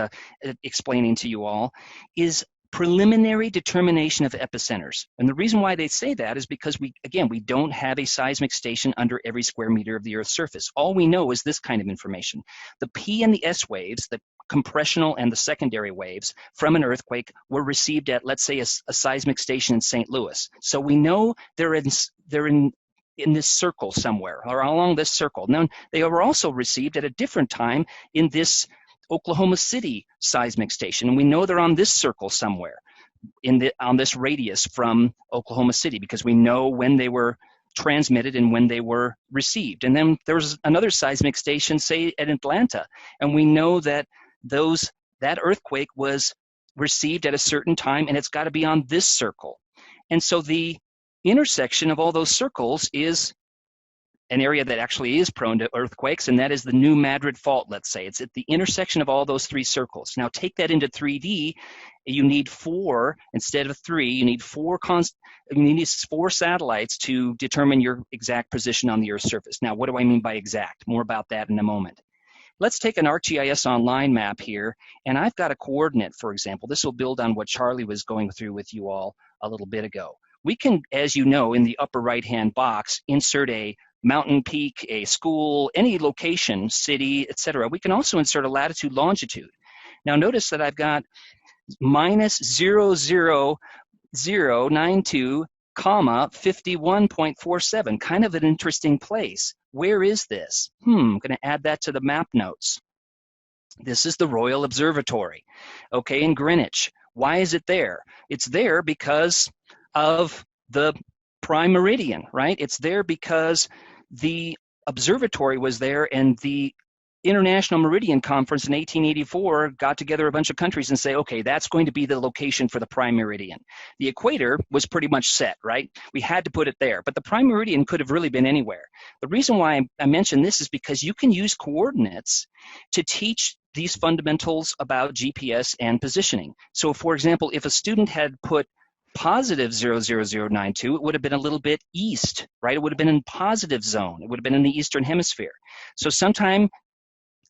explaining to you all is preliminary determination of epicenters. And the reason why they say that is because we don't have a seismic station under every square meter of the Earth's surface. All we know is this kind of information. The P and the S waves, the compressional and the secondary waves from an earthquake were received at, let's say, a seismic station in St. Louis. So we know they're in this circle somewhere, or along this circle. Now, they were also received at a different time in this Oklahoma City seismic station, and we know they're on this circle somewhere on this radius from Oklahoma City, because we know when they were transmitted and when they were received. And then there was another seismic station, say at Atlanta, and we know that that earthquake was received at a certain time, and it's got to be on this circle. And so the intersection of all those circles is an area that actually is prone to earthquakes, and that is the New Madrid Fault, let's say. It's at the intersection of all those three circles. Now take that into 3D, you need 4 instead of 3. You need 4 satellites to determine your exact position on the Earth's surface. Now, what do I mean by exact? More about that in a moment. let's take an ArcGIS Online map here, and I've got a coordinate, for example. This will build on what Charlie was going through with you all a little bit ago. We can, as you know, in the upper right-hand box, insert a mountain peak, a school, any location, city, etc. We can also insert a latitude, longitude. Now notice that I've got minus 00092, comma 51.47, kind of an interesting place. Where is this? I'm going to add that to the map notes. This is the Royal Observatory, okay, in Greenwich. Why is it there? It's there because of the prime meridian, right? It's there because the observatory was there, and the International Meridian Conference in 1884 got together a bunch of countries and say, okay, that's going to be the location for the prime meridian. The equator was pretty much set, right? We had to put it there, but the prime meridian could have really been anywhere. The reason why I mention this is because you can use coordinates to teach these fundamentals about GPS and positioning. So for example, if a student had put positive 00092, it would have been a little bit east, right? It would have been in positive zone. It would have been in the Eastern Hemisphere. So sometime,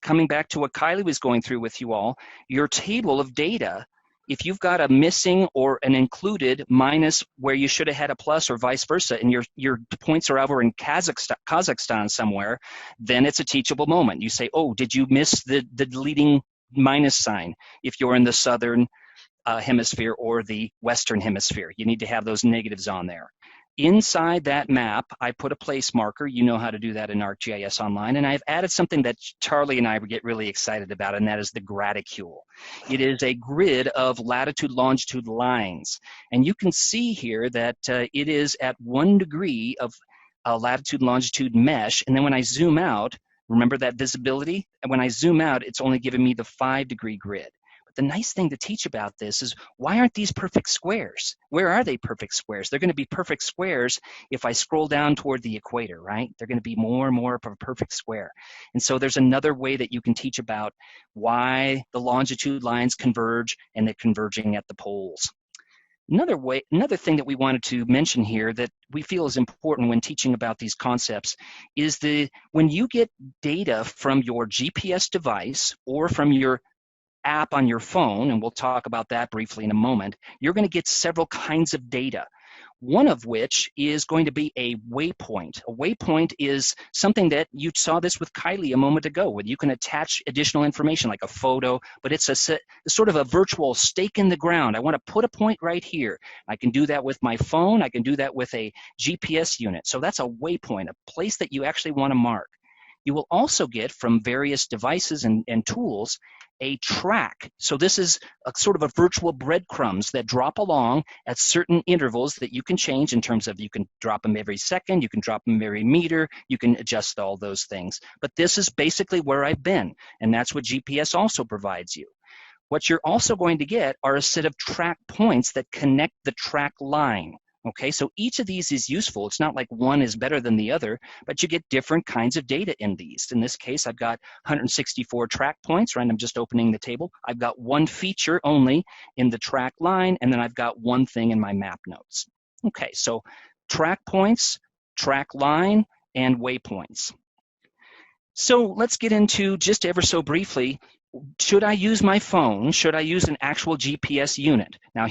coming back to what Kylie was going through with you all, your table of data, if you've got a missing or an included minus where you should have had a plus or vice versa, and your points are over in Kazakhstan somewhere, then it's a teachable moment. You say, oh, did you miss the deleting minus sign if you're in the southern hemisphere or the western hemisphere? You need to have those negatives on there. Inside that map, I put a place marker. You know how to do that in ArcGIS Online. And I've added something that Charlie and I get really excited about, and that is the graticule. It is a grid of latitude, longitude lines. And you can see here that it is at 1 degree of latitude, longitude mesh. And then when I zoom out, remember that visibility? And when I zoom out, it's only giving me the 5-degree grid. The nice thing to teach about this is, why aren't these perfect squares? Where are they perfect squares? They're going to be perfect squares if I scroll down toward the equator, right? They're going to be more and more of a perfect square. And so there's another way that you can teach about why the longitude lines converge and they're converging at the poles. Another thing that we wanted to mention here that we feel is important when teaching about these concepts is when you get data from your GPS device or from your app on your phone, and we'll talk about that briefly in a moment, you're going to get several kinds of data. One of which is going to be a waypoint. A waypoint is something that you saw this with Kylie a moment ago, where you can attach additional information like a photo, but it's sort of a virtual stake in the ground. I want to put a point right here. I can do that with my phone. I can do that with a GPS unit. So that's a waypoint, a place that you actually want to mark. You will also get from various devices and tools a track. So this is a sort of a virtual breadcrumbs that drop along at certain intervals that you can change in terms of, you can drop them every second, you can drop them every meter, you can adjust all those things. But this is basically where I've been, and that's what GPS also provides you. What you're also going to get are a set of track points that connect the track line. Okay, so each of these is useful. It's not like one is better than the other, but you get different kinds of data in these. In this case, I've got 164 track points, right? I'm just opening the table. I've got one feature only in the track line, and then I've got one thing in my map notes. Okay, so track points, track line, and waypoints. So let's get into, just ever so briefly, should I use my phone? Should I use an actual GPS unit? Now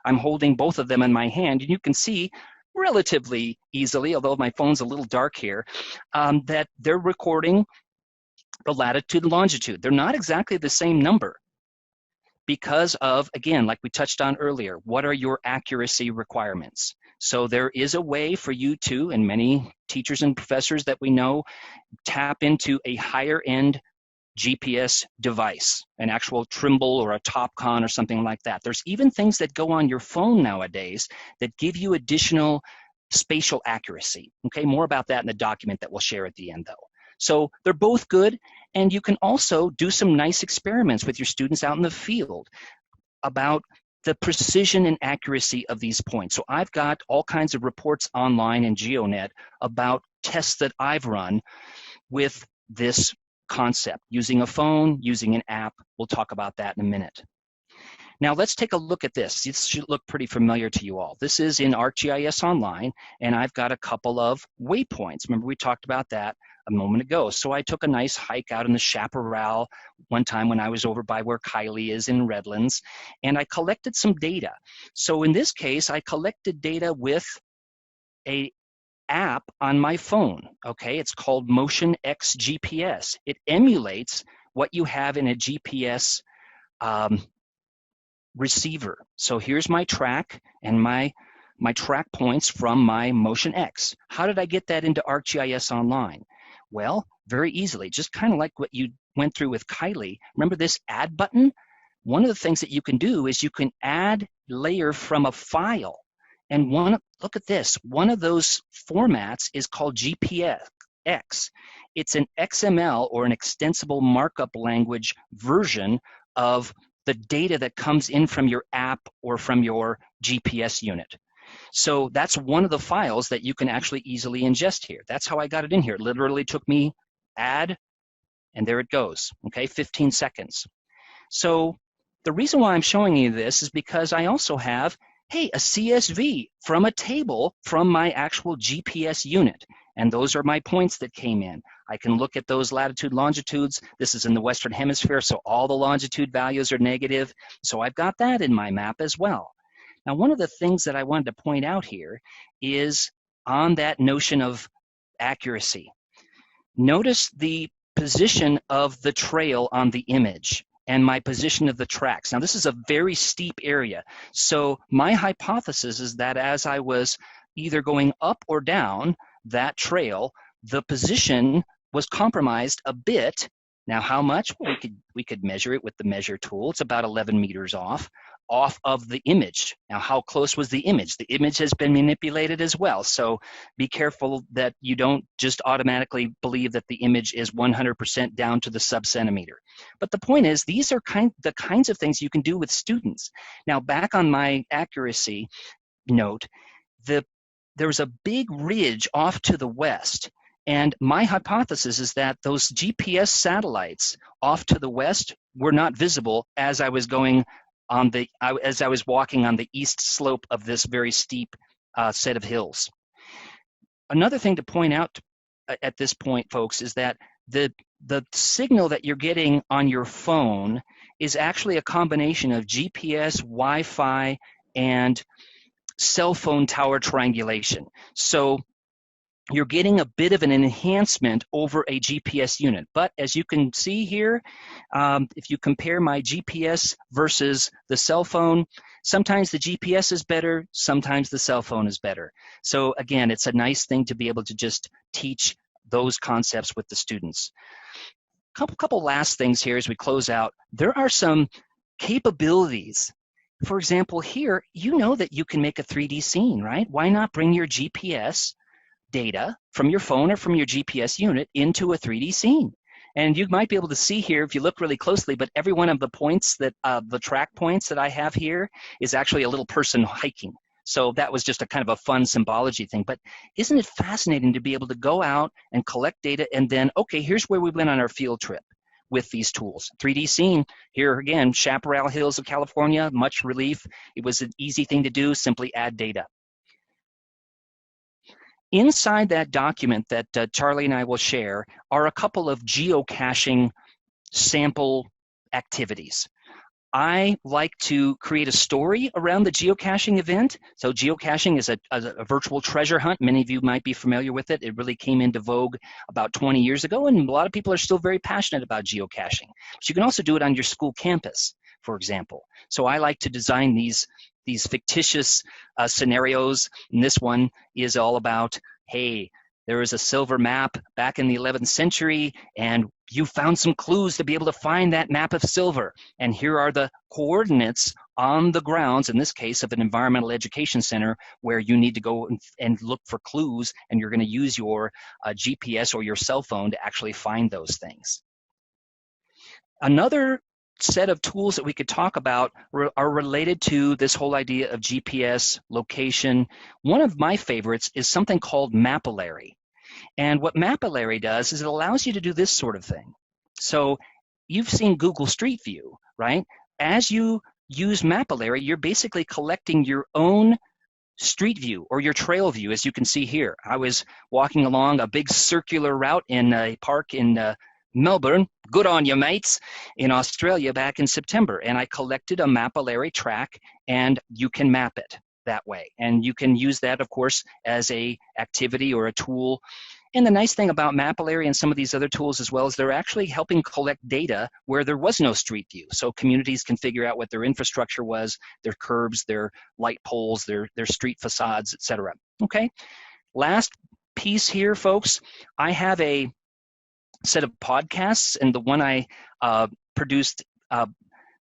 I'm holding both of them in my hand, and you can see relatively easily, although my phone's a little dark here, that they're recording the latitude and longitude. They're not exactly the same number because of, again, like we touched on earlier, what are your accuracy requirements? So there is a way for you to, and many teachers and professors that we know, tap into a higher end GPS device, an actual Trimble or a TopCon or something like that. There's even things that go on your phone nowadays that give you additional spatial accuracy. Okay, more about that in the document that we'll share at the end though. So they're both good, and you can also do some nice experiments with your students out in the field about the precision and accuracy of these points. So I've got all kinds of reports online in GeoNet about tests that I've run with this concept, using a phone, using an app. We'll talk about that in a minute. Now let's take a look at this. This should look pretty familiar to you all. This is in ArcGIS Online, and I've got a couple of waypoints. Remember we talked about that a moment ago. So I took a nice hike out in the chaparral one time when I was over by where Kylie is in Redlands, and I collected some data. So in this case, I collected data with a app on my phone. Okay, it's called Motion X GPS. It emulates what you have in a GPS receiver. So here's my track and my track points from my Motion X. How did I get that into ArcGIS Online? Well, very easily, just kind of like what you went through with Kylie. Remember this add button? One of the things that you can do is you can add layer from a file. And look at this. One of those formats is called GPX. It's an XML, or an extensible markup language version of the data that comes in from your app or from your GPS unit. So that's one of the files that you can actually easily ingest here. That's how I got it in here. It literally took me add, and there it goes, okay, 15 seconds. So the reason why I'm showing you this is because I also have, hey, a CSV from a table from my actual GPS unit. And those are my points that came in. I can look at those latitude, longitudes. This is in the Western Hemisphere, so all the longitude values are negative. So I've got that in my map as well. Now, one of the things that I wanted to point out here is on that notion of accuracy. Notice the position of the trail on the image and my position of the tracks. Now, this is a very steep area. So my hypothesis is that as I was either going up or down that trail, the position was compromised a bit. Now, how much? Well, we could measure it with the measure tool. It's about 11 meters off of the image. Now, how close was the image? The image has been manipulated as well. So be careful that you don't just automatically believe that the image is 100% down to the sub-centimeter. But the point is, these are the kinds of things you can do with students. Now, back on my accuracy note, there was a big ridge off to the west. And my hypothesis is that those GPS satellites off to the west were not visible as I was going as I was walking on the east slope of this very steep set of hills. Another thing to point out at this point, folks, is that the signal that you're getting on your phone is actually a combination of GPS, Wi-Fi, and cell phone tower triangulation. So you're getting a bit of an enhancement over a GPS unit. But as you can see here, if you compare my GPS versus the cell phone, sometimes the GPS is better, sometimes the cell phone is better. So again, it's a nice thing to be able to just teach those concepts with the students. Couple last things here as we close out. There are some capabilities. For example, here, you know that you can make a 3D scene, right? Why not bring your GPS data from your phone or from your GPS unit into a 3D scene? And you might be able to see here if you look really closely, but every one of the points that the track points that I have here is actually a little person hiking. So that was just a kind of a fun symbology thing. But isn't it fascinating to be able to go out and collect data and then, okay, here's where we went on our field trip with these tools. 3D scene, here again, Chaparral Hills of California, much relief. It was an easy thing to do, simply add data. Inside that document that Charlie and I will share are a couple of geocaching sample activities. I like to create a story around the geocaching event. So geocaching is a virtual treasure hunt. Many of you might be familiar with it. It really came into vogue about 20 years ago, and a lot of people are still very passionate about geocaching. But you can also do it on your school campus, for example. So I like to design these fictitious scenarios, and this one is all about, hey, there was a silver map back in the 11th century, and you found some clues to be able to find that map of silver. And here are the coordinates on the grounds, in this case of an environmental education center, where you need to go and look for clues, and you're going to use your GPS or your cell phone to actually find those things. Another set of tools that we could talk about are related to this whole idea of GPS location. One of my favorites is something called Mapillary. And what Mapillary does is it allows you to do this sort of thing. So you've seen Google Street View, right? As you use Mapillary, you're basically collecting your own street view or your trail view, as you can see here. I was walking along a big circular route in a park in Melbourne, good on you mates, in Australia back in September, and I collected a Mapillary track, and you can map it that way. And you can use that, of course, as a activity or a tool. And the nice thing about Mapillary and some of these other tools as well is they're actually helping collect data where there was no street view. So communities can figure out what their infrastructure was, their curbs, their light poles, their street facades, etc. Okay, last piece here, folks. I have a set of podcasts, and the one I produced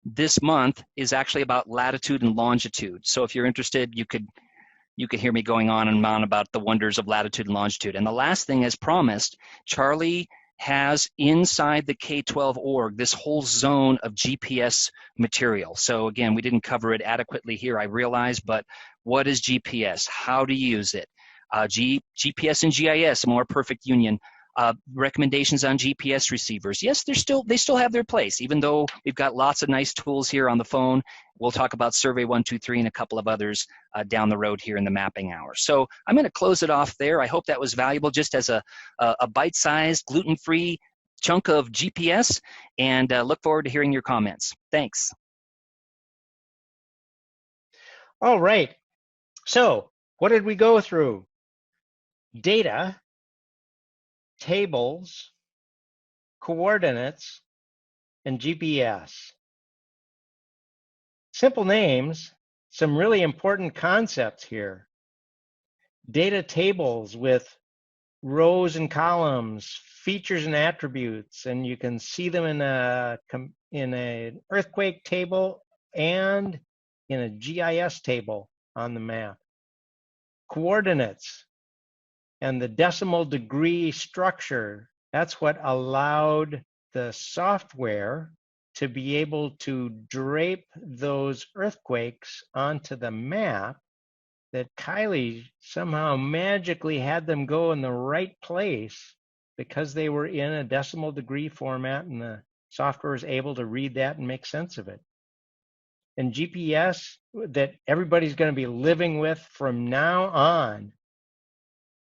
this month is actually about latitude and longitude. So if you're interested, you could hear me going on and on about the wonders of latitude and longitude. And the last thing, as promised, Charlie has inside the K-12 org this whole zone of GPS material. So again, we didn't cover it adequately here, I realize, but what is GPS? How to use it? GPS and GIS, a more perfect union. Recommendations on GPS receivers. Yes, they still have their place, even though we've got lots of nice tools here on the phone. We'll talk about Survey 123 and a couple of others down the road here in the mapping hour. So I'm going to close it off there. I hope that was valuable, just as a bite-sized, gluten-free chunk of GPS, and look forward to hearing your comments. Thanks. All right. So what did we go through? Data, tables, coordinates, and GPS. Simple names, some really important concepts here. Data tables with rows and columns, features and attributes, and you can see them in an earthquake table and in a GIS table on the map. Coordinates and the decimal degree structure, that's what allowed the software to be able to drape those earthquakes onto the map, that Kylie somehow magically had them go in the right place because they were in a decimal degree format, and the software is able to read that and make sense of it. And GPS that everybody's going to be living with from now on,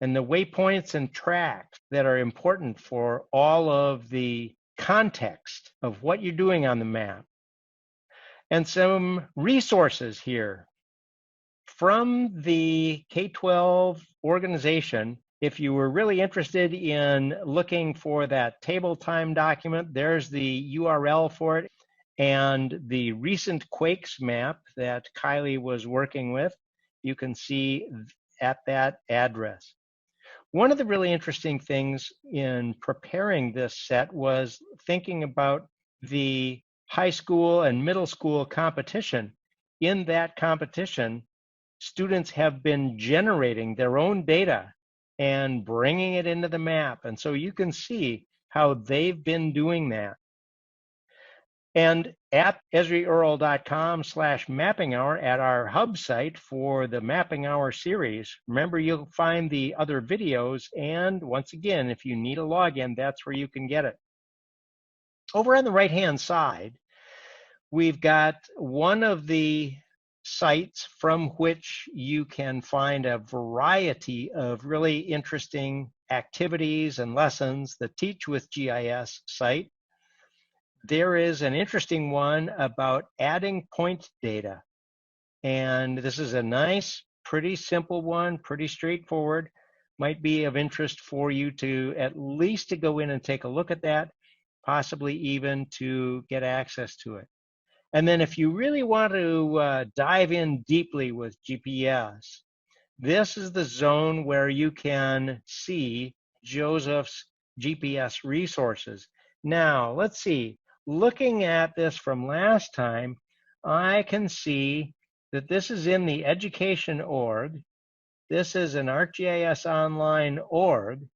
and the waypoints and tracks that are important for all of the context of what you're doing on the map. And some resources here from the K-12 organization. If you were really interested in looking for that table time document, there's the URL for it. And the recent quakes map that Kylie was working with, you can see at that address. One of the really interesting things in preparing this set was thinking about the high school and middle school competition. In that competition, students have been generating their own data and bringing it into the map. And so you can see how they've been doing that. And at esriearl.com/mapping hour, at our hub site for the Mapping Hour series, remember, you'll find the other videos. And once again, if you need a login, that's where you can get it. Over on the right-hand side, we've got one of the sites from which you can find a variety of really interesting activities and lessons. The Teach with GIS site. There is an interesting one about adding point data. And this is a nice, pretty simple one, pretty straightforward. Might be of interest for you to at least to go in and take a look at that, possibly even to get access to it. And then if you really want to dive in deeply with GPS, this is the zone where you can see Joseph's GPS resources. Now, let's see. Looking at this from last time, I can see that this is in the education org. This is an ArcGIS online org.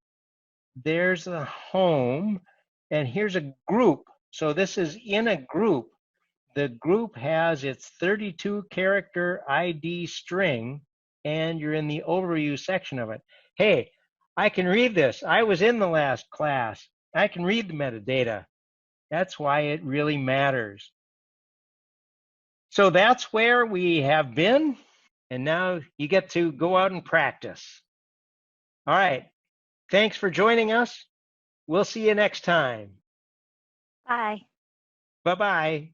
There's the home, and here's a group. So this is in a group. The group has its 32-character ID string, and you're in the overview section of it. Hey, I can read this. I was in the last class. I can read the metadata. That's why it really matters. So that's where we have been. And now you get to go out and practice. All right. Thanks for joining us. We'll see you next time. Bye. Bye-bye.